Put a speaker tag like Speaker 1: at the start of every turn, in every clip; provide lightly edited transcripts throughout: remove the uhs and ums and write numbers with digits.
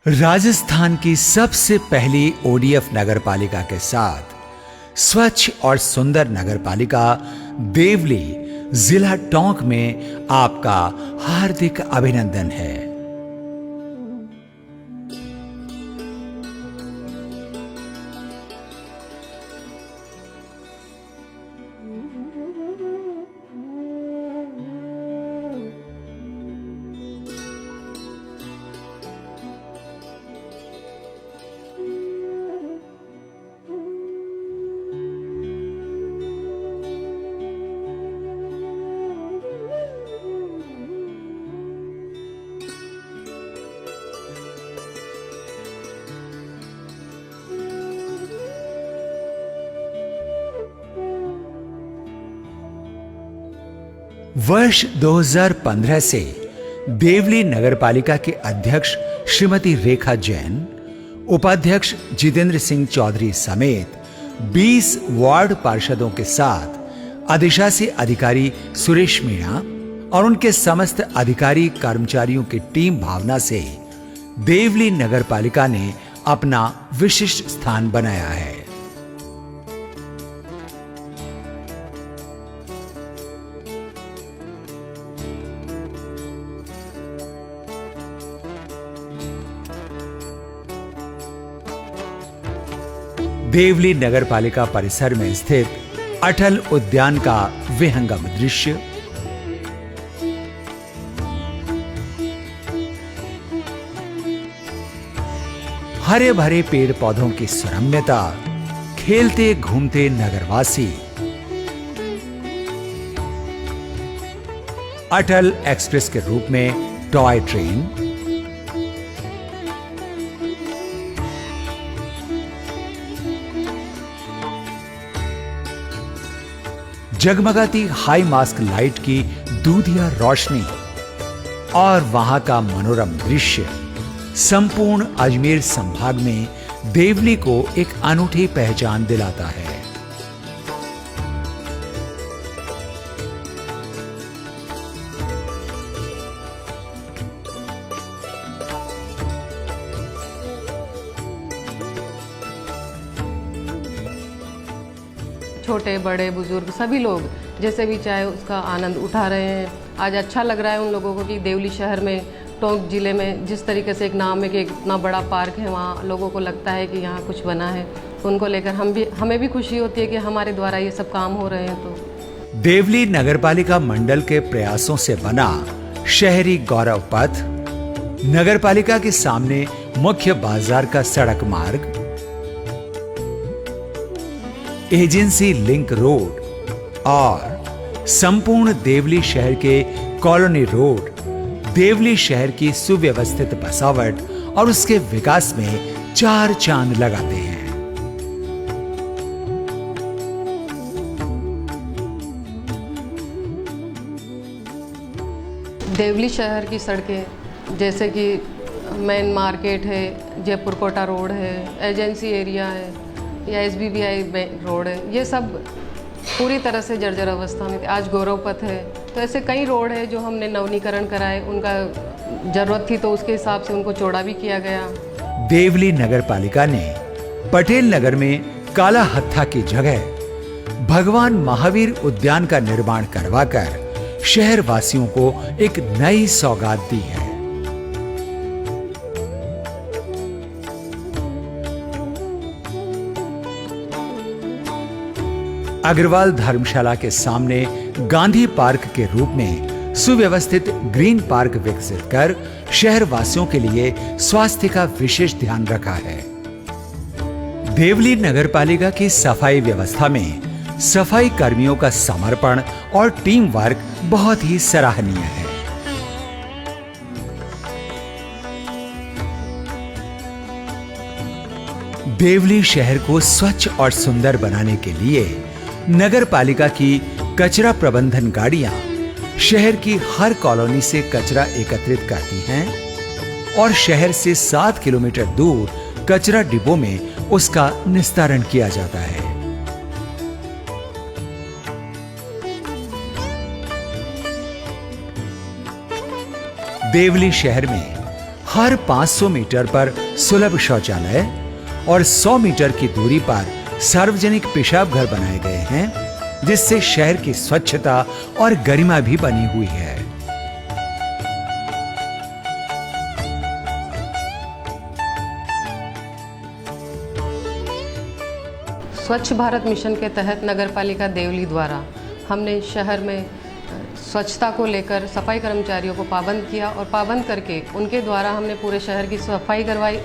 Speaker 1: राजस्थान की सबसे पहली ओडीएफ नगरपालिका के साथ स्वच्छ और सुंदर नगरपालिका देवली जिला टोंक में आपका हार्दिक अभिनंदन है। वर्ष 2015 से देवली नगरपालिका के अध्यक्ष श्रीमती रेखा जैन, उपाध्यक्ष जितेंद्र सिंह चौधरी समेत 20 वार्ड पार्षदों के साथ अधिशासी अधिकारी सुरेश मीणा और उनके समस्त अधिकारी कर्मचारियों की टीम भावना से देवली नगरपालिका ने अपना विशिष्ट स्थान बनाया है। देवली नगरपालिका परिसर में स्थित अटल उद्यान का विहंगम दृश्य, हरे भरे पेड़ पौधों की सुरम्यता, खेलते घूमते नगरवासी, अटल एक्सप्रेस के रूप में टॉय ट्रेन, जगमगाती हाई मास्क लाइट की दूधिया रोशनी और वहां का मनोरम दृश्य संपूर्ण अजमेर संभाग में देवली को एक अनूठी पहचान दिलाता है।
Speaker 2: छोटे बड़े बुजुर्ग सभी लोग जैसे भी चाहे उसका आनंद उठा रहे हैं। आज अच्छा लग रहा है उन लोगों को कि देवली शहर में, टोंक जिले में जिस तरीके से एक नाम है कि इतना बड़ा पार्क है, वहाँ लोगों को लगता है कि यहाँ कुछ बना है। उनको लेकर हमें भी खुशी होती है कि हमारे द्वारा ये सब काम हो रहे हैं। तो
Speaker 1: देवली नगरपालिका मंडल के प्रयासों से बना शहरी गौरव पथ, नगरपालिका के सामने मुख्य बाजार का सड़क मार्ग, एजेंसी लिंक रोड और संपूर्ण देवली शहर के कॉलोनी रोड देवली शहर की सुव्यवस्थित बसावट और उसके विकास में चार चांद लगाते हैं।
Speaker 2: देवली शहर की सड़कें जैसे कि मेन मार्केट है, जयपुर कोटा रोड है, एजेंसी एरिया है या SBBI रोड है, ये सब पूरी तरह से जर्जर अवस्था में थे। आज गौरव पथ है, तो ऐसे कई रोड है जो हमने नवीनीकरण कराए। उनका जरूरत थी तो उसके हिसाब से उनको चौड़ा भी किया गया।
Speaker 1: देवली नगरपालिका ने पटेल नगर में काला हत्था की जगह भगवान महावीर उद्यान का निर्माण करवाकर शहर वासियों को एक नई सौगात दी है। अग्रवाल धर्मशाला के सामने गांधी पार्क के रूप में सुव्यवस्थित ग्रीन पार्क विकसित कर शहर वासियों के लिए स्वास्थ्य का विशेष ध्यान रखा है। देवली नगरपालिका की सफाई व्यवस्था में सफाई कर्मियों का समर्पण और टीम वर्क बहुत ही सराहनीय है। देवली शहर को स्वच्छ और सुंदर बनाने के लिए नगर पालिका की कचरा प्रबंधन गाड़ियां शहर की हर कॉलोनी से कचरा एकत्रित करती हैं और शहर से 7 किलोमीटर दूर कचरा डिब्बों में उसका निस्तारण किया जाता है। देवली शहर में हर 500 मीटर पर सुलभ शौचालय और 100 मीटर की दूरी पर सार्वजनिक पेशाब घर बनाए गए हैं, जिससे शहर की स्वच्छता और गरिमा भी बनी हुई है।
Speaker 2: स्वच्छ भारत मिशन के तहत नगरपालिका देवली द्वारा हमने शहर में स्वच्छता को लेकर सफाई कर्मचारियों को पाबंद किया और पाबंद करके उनके द्वारा हमने पूरे शहर की सफाई करवाई,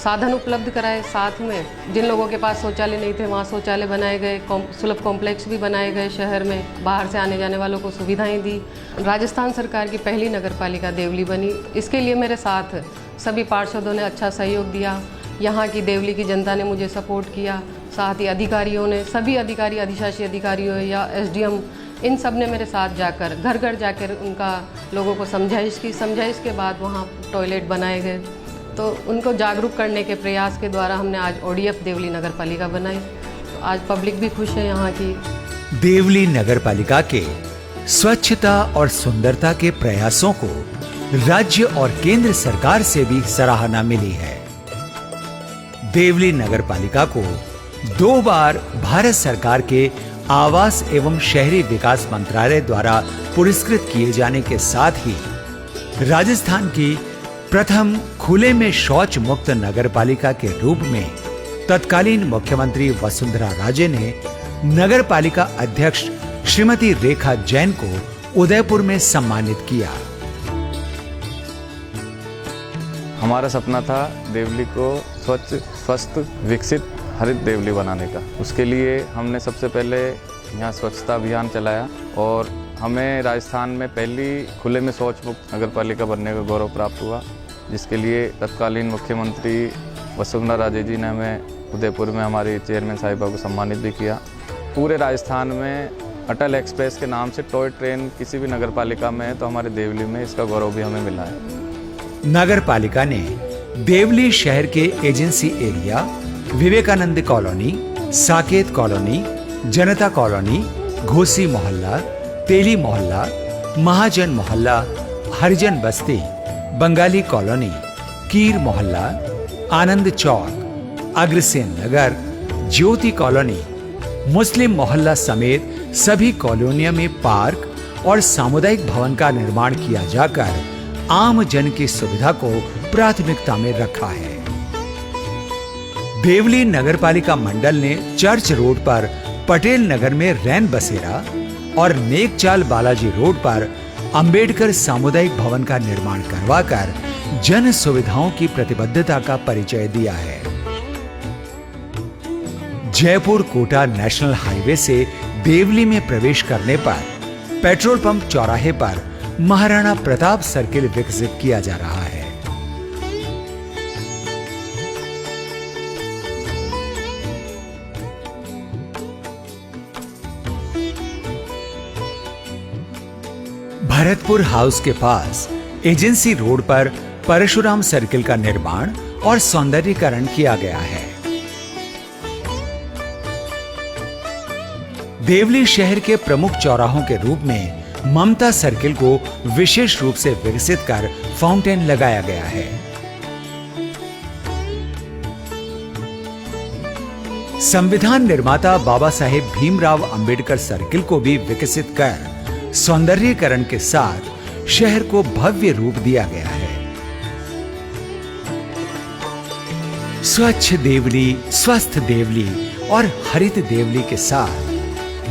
Speaker 2: साधन उपलब्ध कराए। साथ में जिन लोगों के पास शौचालय नहीं थे वहाँ शौचालय बनाए गए, सुलभ कॉम्प्लेक्स भी बनाए गए, शहर में बाहर से आने जाने वालों को सुविधाएं दी। राजस्थान सरकार की पहली नगरपालिका देवली बनी। इसके लिए मेरे साथ सभी पार्षदों ने अच्छा सहयोग दिया। यहाँ की देवली की जनता ने मुझे सपोर्ट किया, साथ ही अधिकारियों ने, सभी अधिकारी, अधिशासी अधिकारियों या एसडीएम, इन सब ने मेरे साथ जाकर घर घर जाकर उनका लोगों को समझाइश की। समझाइश के बाद वहाँ टॉयलेट बनाए गए। तो उनको जागरूक करने के प्रयास के द्वारा हमने आज ओडीएफ देवली नगरपालिका बनाई। तो आज पब्लिक भी खुश है यहाँ की।
Speaker 1: देवली नगरपालिका के स्वच्छता और सुंदरता के प्रयासों को राज्य और केंद्र सरकार से भी सराहना मिली है। देवली नगरपालिका को 2 बार भारत सरकार के आवास एवं शहरी विकास मंत्रालय द्वारा पुरस्कृत किए जाने के साथ ही राजस्थान की प्रथम खुले में शौच मुक्त नगरपालिका के रूप में तत्कालीन मुख्यमंत्री वसुंधरा राजे ने नगरपालिका अध्यक्ष श्रीमती रेखा जैन को उदयपुर में सम्मानित किया।
Speaker 3: हमारा सपना था देवली को स्वच्छ, स्वस्थ, विकसित, हरित देवली बनाने का। उसके लिए हमने सबसे पहले यहाँ स्वच्छता अभियान चलाया और हमें राजस्थान में पहली खुले में शौच मुक्त नगरपालिका बनने का गौरव प्राप्त हुआ, जिसके लिए तत्कालीन मुख्यमंत्री वसुंधरा राजे जी ने हमें उदयपुर में हमारी चेयरमैन साहिबा को सम्मानित भी किया। पूरे राजस्थान में अटल एक्सप्रेस के नाम से टॉय ट्रेन किसी भी नगरपालिका में है तो हमारे देवली में इसका गौरव भी हमें मिला है।
Speaker 1: नगरपालिका ने देवली शहर के agency area, Vivekanand colony, Saket colony, Janta colony, घोसी मोहल्ला, तेली मोहल्ला, महाजन मोहल्ला, हरिजन बस्ती, बंगाली कॉलोनी, कीर मोहल्ला, आनंद चौक, अग्रसेन नगर, ज्योति कॉलोनी, मुस्लिम मोहल्ला समेत सभी कॉलोनियों में पार्क और सामुदायिक भवन का निर्माण किया जाकर आम जन की सुविधा को प्राथमिकता में रखा है। देवली नगरपालिका मंडल ने चर्च रोड पर पटेल नगर में रैन बसेरा और नेकचाल बालाजी रोड पर अंबेडकर सामुदायिक भवन का निर्माण करवाकर जन सुविधाओं की प्रतिबद्धता का परिचय दिया है। जयपुर कोटा नेशनल हाईवे से देवली में प्रवेश करने पर पेट्रोल पंप चौराहे पर महाराणा प्रताप सर्किल विकसित किया जा रहा है। भरतपुर हाउस के पास एजेंसी रोड पर परशुराम सर्किल का निर्माण और सौंदर्यीकरण किया गया है। देवली शहर के प्रमुख चौराहों के रूप में ममता सर्किल को विशेष रूप से विकसित कर फाउंटेन लगाया गया है। संविधान निर्माता बाबा साहेब भीमराव अंबेडकर सर्किल को भी विकसित कर सौंदर्यीकरण के साथ शहर को भव्य रूप दिया गया है। स्वच्छ देवली, स्वस्थ देवली और हरित देवली के साथ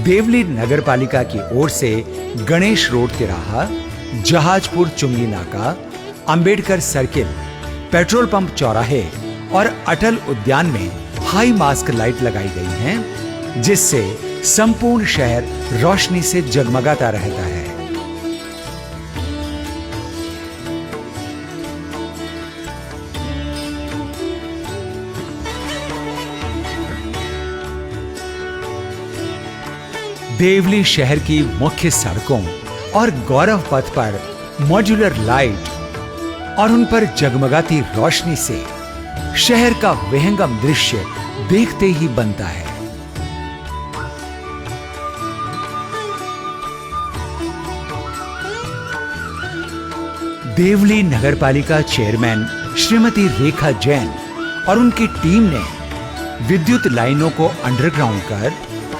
Speaker 1: देवली नगरपालिका की ओर से गणेश रोड तिराहा, जहाजपुर चुंगी नाका, अंबेडकर सर्किल, पेट्रोल पंप चौराहे और अटल उद्यान में हाई मास्क लाइट लगाई गई हैं, जिससे संपूर्ण शहर रोशनी से जगमगाता रहता है। देवली शहर की मुख्य सड़कों और गौरव पथ पर मॉड्यूलर लाइट और उन पर जगमगाती रोशनी से शहर का विहंगम दृश्य देखते ही बनता है। देवली नगरपालिका चेयरमैन श्रीमती रेखा जैन और उनकी टीम ने विद्युत लाइनों को अंडरग्राउंड कर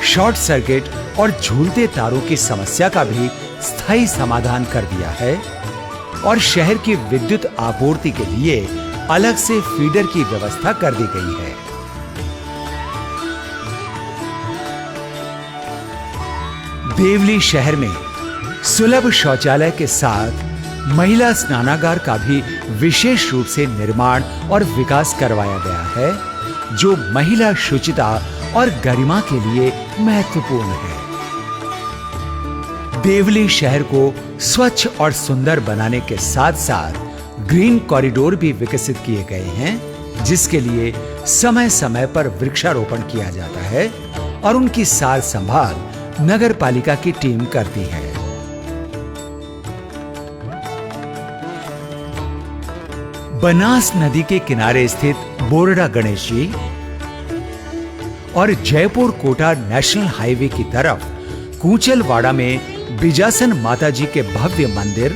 Speaker 1: शॉर्ट सर्किट और झूलते तारों की समस्या का भी स्थायी समाधान कर दिया है और शहर की विद्युत आपूर्ति के लिए अलग से फीडर की व्यवस्था कर दी गई है। देवली शहर में सुलभ शौचालय के साथ महिला स्नानागार का भी विशेष रूप से निर्माण और विकास करवाया गया है, जो महिला शुचिता और गरिमा के लिए महत्वपूर्ण है। देवली शहर को स्वच्छ और सुंदर बनाने के साथ साथ ग्रीन कॉरिडोर भी विकसित किए गए हैं, जिसके लिए समय समय पर वृक्षारोपण किया जाता है और उनकी सार संभाल नगर पालिका की टीम करती है। बनास नदी के किनारे स्थित बोरडा गणेश जी और जयपुर कोटा नेशनल हाईवे की तरफ कूचलवाड़ा में बिजासन माता जी के भव्य मंदिर,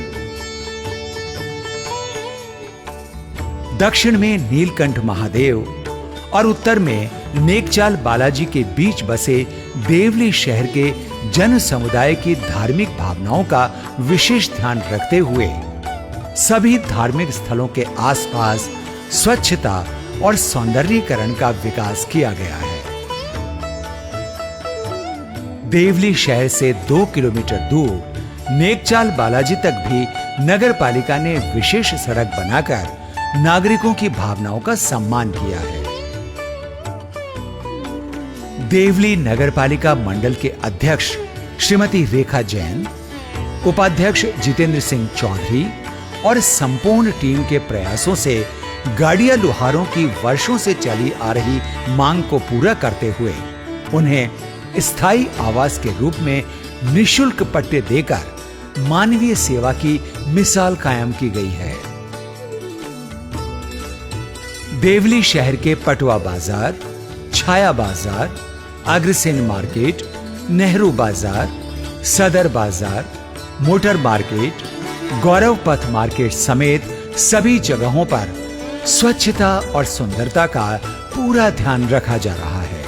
Speaker 1: दक्षिण में नीलकंठ महादेव और उत्तर में नेकचाल बालाजी के बीच बसे देवली शहर के जन समुदाय की धार्मिक भावनाओं का विशेष ध्यान रखते हुए सभी धार्मिक स्थलों के आसपास स्वच्छता और सौंदर्यीकरण का विकास किया गया है। देवली शहर से 2 किलोमीटर दूर नेकचाल बालाजी तक भी नगर पालिका ने विशेष सड़क बनाकर नागरिकों की भावनाओं का सम्मान किया है। देवली नगर पालिका मंडल के अध्यक्ष श्रीमती रेखा जैन, उपाध्यक्ष जितेंद्र सिंह चौधरी और संपूर्ण टीम के प्रयासों से गाड़िया लुहारों की वर्षों से चली आ रही मांग को पूरा करते हुए उन्हें स्थायी आवास के रूप में निशुल्क पट्टे देकर मानवीय सेवा की मिसाल कायम की गई है। देवली शहर के पटवा बाजार, छाया बाजार, अग्रसेन मार्केट, नेहरू बाजार, सदर बाजार, मोटर मार्केट, गौरव पथ मार्केट समेत सभी जगहों पर स्वच्छता और सुंदरता का पूरा ध्यान रखा जा रहा है।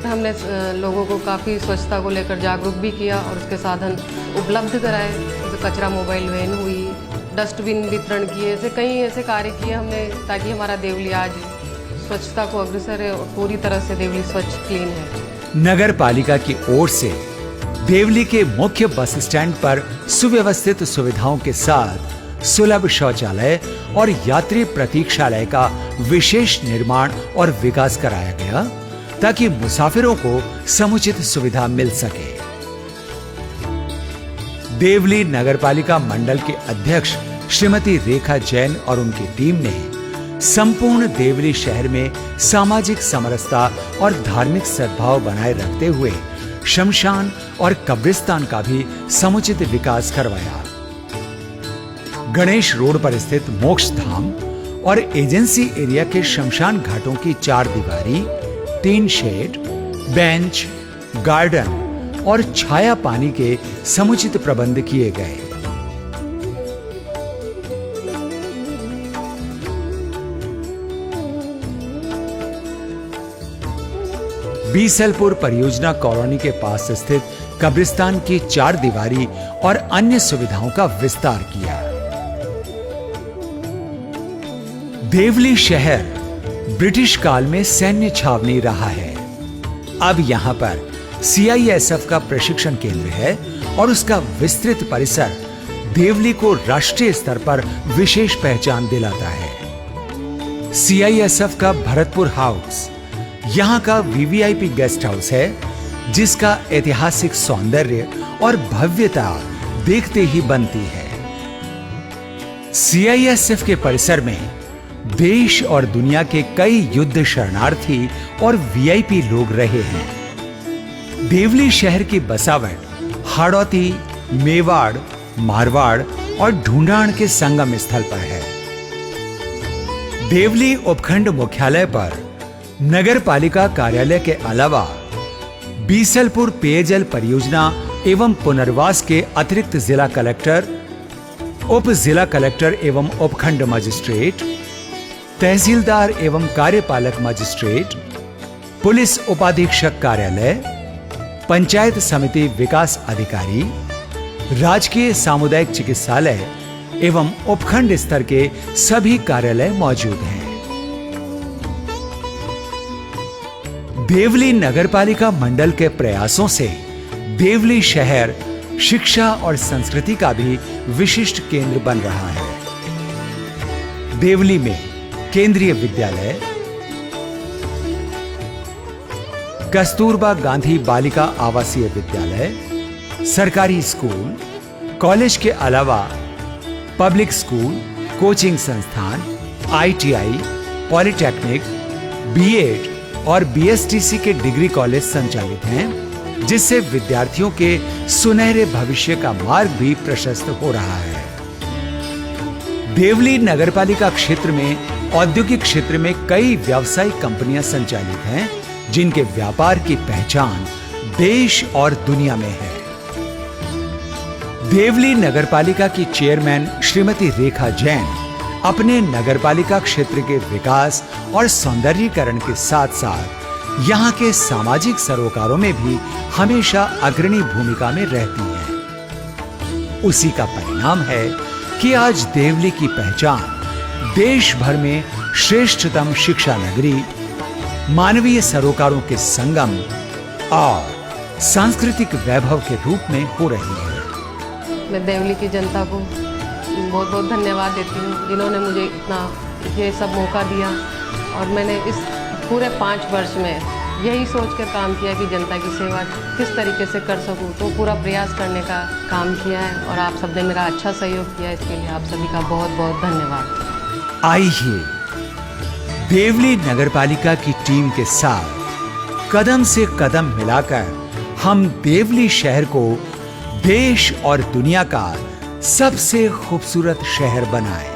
Speaker 2: हमने लोगों को काफ़ी स्वच्छता को लेकर जागरूक भी किया और उसके साधन उपलब्ध कराए, जैसे कचरा मोबाइल वैन हुई, डस्टबिन वितरण किए, ऐसे कई ऐसे कार्य किए हमने ताकि हमारा देवली आज स्वच्छता को अग्रसर है और पूरी तरह से देवली स्वच्छ क्लीन है।
Speaker 1: नगर पालिका की ओर से देवली के मुख्य बस स्टैंड पर सुव्यवस्थित सुविधाओं के साथ सुलभ शौचालय और यात्री प्रतीक्षालय का विशेष निर्माण और विकास कराया गया ताकि मुसाफिरों को समुचित सुविधा मिल सके। देवली नगरपालिका मंडल के अध्यक्ष श्रीमती रेखा जैन और उनकी टीम ने संपूर्ण देवली शहर में सामाजिक समरसता और धार्मिक सद्भाव बनाए रखते हुए शमशान और कब्रिस्तान का भी समुचित विकास करवाया। गणेश रोड पर स्थित मोक्ष धाम और एजेंसी एरिया के शमशान घाटों की 4 दीवारी, 3 शेड, बेंच, गार्डन और छाया पानी के समुचित प्रबंध किए गए। बीसलपुर परियोजना कॉलोनी के पास स्थित कब्रिस्तान की 4 दीवारी और अन्य सुविधाओं का विस्तार किया। देवली शहर ब्रिटिश काल में सैन्य छावनी रहा है। अब यहाँ पर CISF का प्रशिक्षण केंद्र है और उसका विस्तृत परिसर देवली को राष्ट्रीय स्तर पर विशेष पहचान दिलाता है। CISF का भरतपुर हाउस यहाँ का VVIP गेस्ट हाउस है, जिसका ऐतिहासिक सौंदर्य और भव्यता देखते ही बनती है। CISF के परिसर में देश और दुनिया के कई युद्ध शरणार्थी और VIP लोग रहे हैं। देवली शहर की बसावट हाड़ौती, मेवाड़, मारवाड़ और ढूंढान के संगम स्थल पर है। देवली उपखंड मुख्यालय पर नगर पालिका कार्यालय के अलावा बीसलपुर पेयजल परियोजना एवं पुनर्वास के अतिरिक्त जिला कलेक्टर, उप जिला कलेक्टर एवं उपखंड मजिस्ट्रेट, तहसीलदार एवं कार्यपालक मजिस्ट्रेट, पुलिस उपाधीक्षक कार्यालय, पंचायत समिति विकास अधिकारी, राजकीय सामुदायिक चिकित्सालय एवं उपखंड स्तर के सभी कार्यालय मौजूद हैं। देवली नगरपालिका मंडल के प्रयासों से देवली शहर शिक्षा और संस्कृति का भी विशिष्ट केंद्र बन रहा है। देवली में केंद्रीय विद्यालय, कस्तूरबा गांधी बालिका आवासीय विद्यालय, सरकारी स्कूल, कॉलेज के अलावा पब्लिक स्कूल, कोचिंग संस्थान, ITI, पॉलिटेक्निक, बीएड और BSTC के डिग्री कॉलेज संचालित हैं, जिससे विद्यार्थियों के सुनहरे भविष्य का मार्ग भी प्रशस्त हो रहा है। देवली नगरपालिका क्षेत्र में औद्योगिक क्षेत्र में कई व्यावसायिक कंपनियां संचालित हैं, जिनके व्यापार की पहचान देश और दुनिया में है। देवली नगरपालिका की चेयरमैन श्रीमती रेखा जैन अपने नगरपालिका क्षेत्र के विकास और सौंदर्यीकरण के साथ साथ यहाँ के सामाजिक सरोकारों में भी हमेशा अग्रणी भूमिका में रहती हैं। उसी का परिणाम है कि आज देवली की पहचान देश भर में श्रेष्ठतम शिक्षा नगरी, मानवीय सरोकारों के संगम और सांस्कृतिक वैभव के रूप में हो रही है।
Speaker 2: मैं देवली की जनता को बहुत बहुत धन्यवाद देती हूँ, जिन्होंने मुझे इतना ये सब मौका दिया। और मैंने इस पूरे 5 वर्ष में यही सोचकर काम किया कि जनता की सेवा किस तरीके से कर सकूँ, तो पूरा प्रयास करने का काम किया है। और आप सबने मेरा अच्छा सहयोग किया, इसके लिए आप सभी का बहुत बहुत धन्यवाद।
Speaker 1: आइए देवली नगरपालिका की टीम के साथ कदम से कदम मिलाकर हम देवली शहर को देश और दुनिया का सबसे खूबसूरत शहर बनाएं।